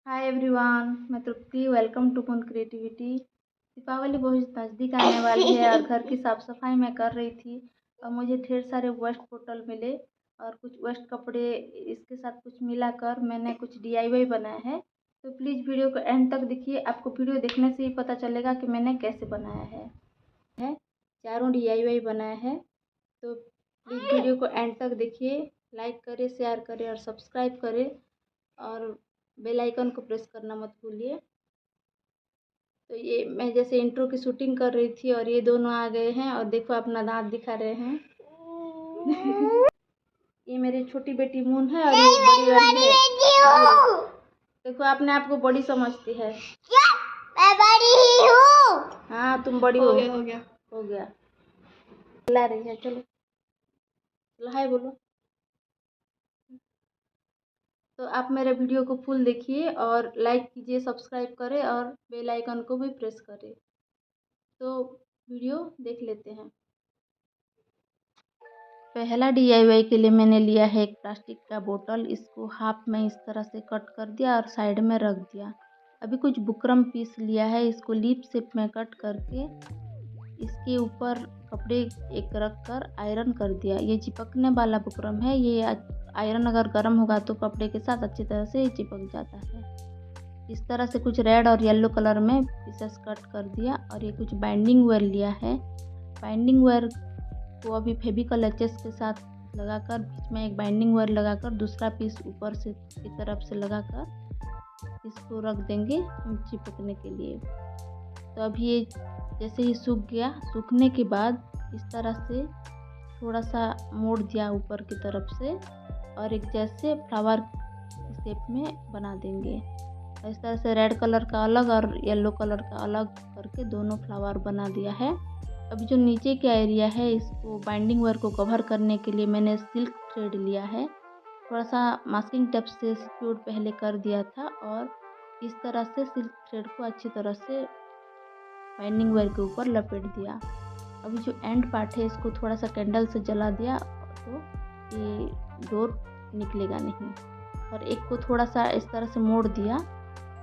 Hi everyone, मैं तृप्ति। Welcome to पून creativity. Deepawali बहुत नज़दीक आने वाली है और घर की साफ़ सफाई मैं कर रही थी और मुझे ढेर सारे वेस्ट बोतल मिले और कुछ वेस्ट कपड़े इसके साथ कुछ मिलाकर मैंने कुछ डीआईवाई बनाया है। तो प्लीज़ वीडियो को एंड तक देखिए। आपको वीडियो देखने से ही पता चलेगा कि मैंने कैसे बनाया है। चारों डीआईवाई बनाया है। तो प्लीज़ वीडियो को एंड तक देखिए। लाइक करें, शेयर करें और सब्सक्राइब करें और बेल आइकन को प्रेस करना मत भूलिए। तो ये मैं जैसे इंट्रो की शूटिंग कर रही थी और ये दोनों आ गए हैं और देखो अपना दांत दिखा रहे हैं। ये मेरी छोटी बेटी मून है और ये बड़ी वाली है। देखो अपने आप को बड़ी समझती है। मैं बड़ी ही हूँ। हाँ तुम बड़ी हो गया। ला रही है, चलो हाय बोलो। तो आप मेरे वीडियो को फुल देखिए और लाइक कीजिए, सब्सक्राइब करें और बेल आइकन को भी प्रेस करें। तो वीडियो देख लेते हैं। पहला डीआईवाई के लिए मैंने लिया है एक प्लास्टिक का बोतल। इसको हाफ में इस तरह से कट कर दिया और साइड में रख दिया। अभी कुछ बुकरम पीस लिया है, इसको लीफ शेप में कट करके इसके ऊपर कपड़े एक रख कर आयरन कर दिया। ये चिपकने वाला बुकरम है। ये आयरन अगर गर्म होगा तो कपड़े के साथ अच्छी तरह से चिपक जाता है। इस तरह से कुछ रेड और येलो कलर में पीसेस कट कर दिया। और ये कुछ बाइंडिंग वेयर लिया है। बाइंडिंग वेयर को अभी फेविकॉल एचेस के साथ लगाकर बीच में एक बाइंडिंग वेयर लगाकर दूसरा पीस ऊपर से की तरफ से लगाकर इसको रख देंगे चिपकने के लिए। तो अभी ये जैसे ही सूख गया, सूखने के बाद इस तरह से थोड़ा सा मोड़ दिया ऊपर की तरफ से और एक जैसे फ्लावर शेप में बना देंगे। इस तरह से रेड कलर का अलग और येलो कलर का अलग करके दोनों फ्लावर बना दिया है। अभी जो नीचे का एरिया है इसको बाइंडिंग वेयर को कवर करने के लिए मैंने सिल्क थ्रेड लिया है। थोड़ा सा मास्किंग टेप से सिक्योर पहले कर दिया था और इस तरह से सिल्क थ्रेड को अच्छी तरह से बाइंडिंग वेयर के ऊपर लपेट दिया। अभी जो एंड पार्ट है इसको थोड़ा सा कैंडल से जला दिया तो ये डोर निकलेगा नहीं। और एक को थोड़ा सा इस तरह से मोड़ दिया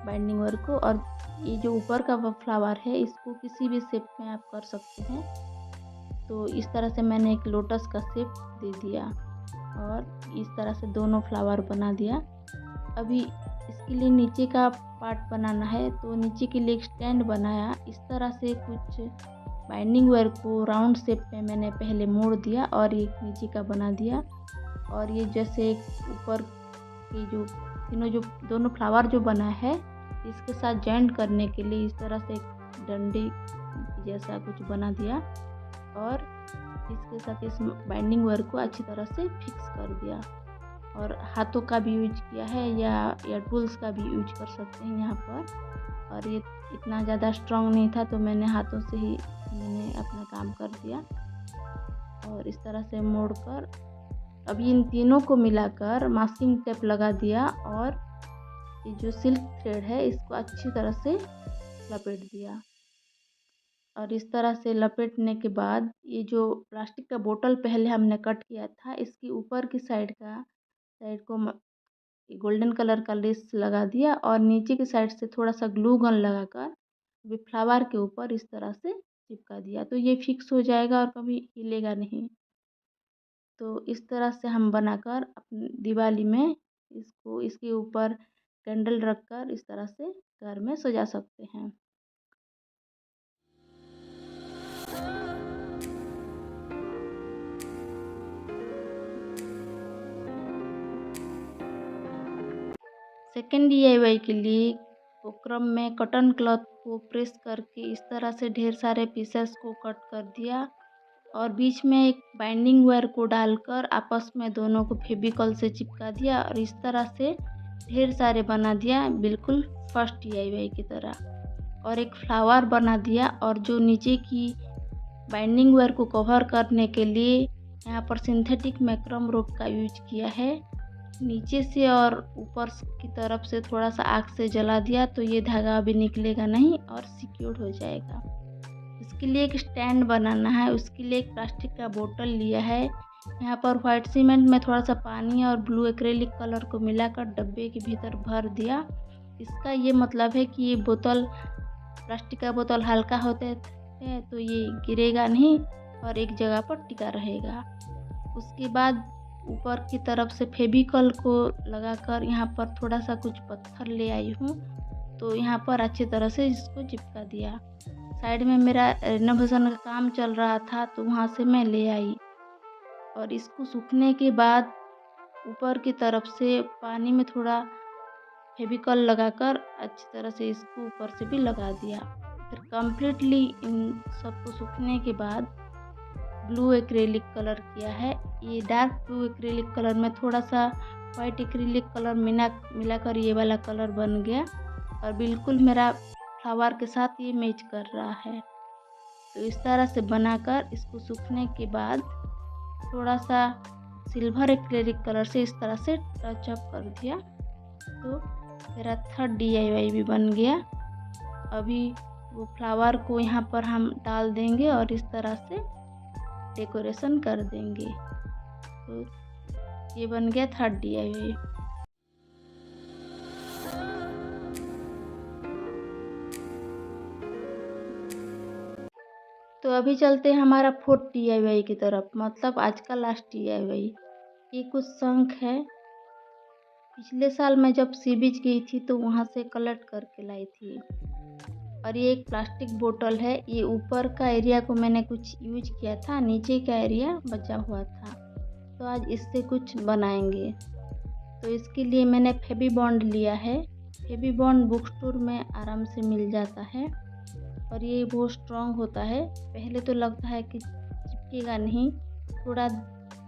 बाइंडिंग वेयर को। और ये जो ऊपर का फ्लावर है इसको किसी भी शेप में आप कर सकते हैं। तो इस तरह से मैंने एक लोटस का शेप दे दिया और इस तरह से दोनों फ्लावर बना दिया। अभी इसके लिए नीचे का पार्ट बनाना है तो नीचे के लिए एक स्टैंड बनाया। इस तरह से कुछ बाइंडिंग वेयर को राउंड शेप में मैंने पहले मोड़ दिया और एक नीचे का बना दिया। और ये जैसे ऊपर के जो तीनों जो दोनों फ्लावर जो बना है इसके साथ जॉइंट करने के लिए इस तरह से एक डंडे जैसा कुछ बना दिया और इसके साथ इस बाइंडिंग वेयर को अच्छी तरह से फिक्स कर दिया। और हाथों का भी यूज किया है या टूल्स का भी यूज कर सकते हैं यहाँ पर। और ये इतना ज़्यादा स्ट्रॉन्ग नहीं था तो मैंने हाथों से ही मैंने अपना काम कर दिया। और इस तरह से मोड़कर अभी इन तीनों को मिलाकर मास्किंग टेप लगा दिया और ये जो सिल्क थ्रेड है इसको अच्छी तरह से लपेट दिया। और इस तरह से लपेटने के बाद ये जो प्लास्टिक का बोतल पहले हमने कट किया था इसकी ऊपर की साइड को गोल्डन कलर का लेस लगा दिया और नीचे की साइड से थोड़ा सा ग्लू गन लगाकर अभी फ्लावर के ऊपर इस तरह से चिपका दिया। तो ये फिक्स हो जाएगा और कभी हिलेगा नहीं। तो इस तरह से हम बनाकर अपनी दिवाली में इसको इसके ऊपर कैंडल रखकर इस तरह से घर में सजा सकते हैं। सेकेंड डीआईवाई के लिए बुकरम में कॉटन क्लॉथ को प्रेस करके इस तरह से ढेर सारे पीसेस को कट कर दिया और बीच में एक बाइंडिंग वायर को डालकर आपस में दोनों को फेविकॉल से चिपका दिया और इस तरह से ढेर सारे बना दिया, बिल्कुल फर्स्ट डीआईवाई की तरह। और एक फ्लावर बना दिया और जो नीचे की बाइंडिंग वायर को कवर करने के लिए यहाँ पर सिंथेटिक मैक्रम रोप का यूज किया है। नीचे से और ऊपर की तरफ से थोड़ा सा आग से जला दिया तो ये धागा अभी निकलेगा नहीं और सिक्योर हो जाएगा। इसके लिए एक स्टैंड बनाना है। उसके लिए एक प्लास्टिक का बोतल लिया है। यहाँ पर व्हाइट सीमेंट में थोड़ा सा पानी और ब्लू एक्रेलिक कलर को मिलाकर डब्बे के भीतर भर दिया इसका ये मतलब है कि ये बोतल, प्लास्टिक का बोतल हल्का होता है तो ये गिरेगा नहीं और एक जगह पर टिका रहेगा। उसके बाद ऊपर की तरफ से फेविकॉल को लगाकर यहाँ पर थोड़ा सा कुछ पत्थर ले आई हूँ, तो यहाँ पर अच्छी तरह से इसको चिपका दिया। साइड में मेरा रेनोवेशन का काम चल रहा था तो वहाँ से मैं ले आई और इसको सूखने के बाद ऊपर की तरफ से पानी में थोड़ा फेविकॉल लगाकर अच्छी तरह से इसको ऊपर से भी लगा दिया। फिर कंप्लीटली इन सबको सूखने के बाद ब्लू एक्रेलिक कलर किया है। ये डार्क ब्लू एक्रेलिक कलर में थोड़ा सा वाइट एक्रेलिक कलर मिलाकर ये वाला कलर बन गया और बिल्कुल मेरा फ्लावर के साथ ये मैच कर रहा है। तो इस तरह से बनाकर इसको सूखने के बाद थोड़ा सा सिल्वर एक्रेलिक कलर से इस तरह से टच अप कर दिया, तो मेरा थर्ड DIY भी बन गया। अभी वो फ्लावर को यहाँ पर हम डाल देंगे और इस तरह से डेकोरेशन कर देंगे। तो ये बन गया थर्ड DIY। तो अभी चलते हैं हमारा फोर्थ DIY की तरफ, मतलब आज का लास्ट DIY। ये कुछ शंख है। पिछले साल मैं जब सी बीच गई थी तो वहाँ से कलेक्ट करके लाई थी। और ये एक प्लास्टिक बोतल है। ये ऊपर का एरिया को मैंने कुछ यूज किया था, नीचे का एरिया बचा हुआ था, तो आज इससे कुछ बनाएंगे। तो इसके लिए मैंने फेवी बॉन्ड लिया है। फेवी बॉन्ड बुक स्टोर में आराम से मिल जाता है और ये बहुत स्ट्रॉन्ग होता है। पहले तो लगता है कि चिपकेगा नहीं,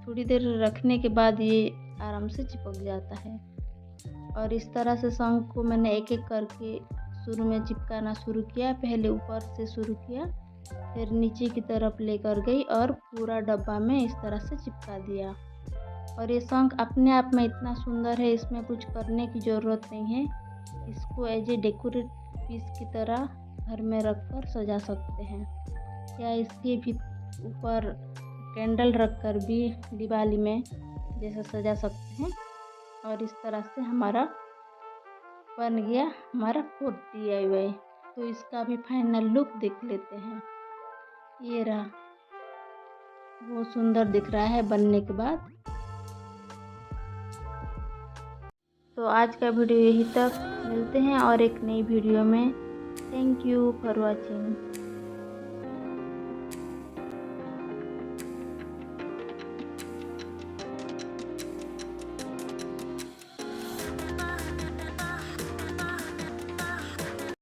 थोड़ी देर रखने के बाद ये आराम से चिपक जाता है। और इस तरह से शंख को मैंने एक एक करके शुरू में चिपकाना शुरू किया। पहले ऊपर से शुरू किया, फिर नीचे की तरफ लेकर गई और पूरा डब्बा में इस तरह से चिपका दिया। और ये शंख अपने आप में इतना सुंदर है, इसमें कुछ करने की ज़रूरत नहीं है। इसको एज ए डेकोरेट पीस की तरह घर में रखकर सजा सकते हैं, या इसके भी ऊपर कैंडल रखकर भी दिवाली में जैसा सजा सकते हैं। और इस तरह से हमारा बन गया हमारा फोर्थ DIY। तो इसका भी फाइनल लुक देख लेते हैं। ये रहा, बहुत सुंदर दिख रहा है बनने के बाद। तो आज का वीडियो यहीं तक, मिलते हैं और एक नई वीडियो में। Thank you for watching.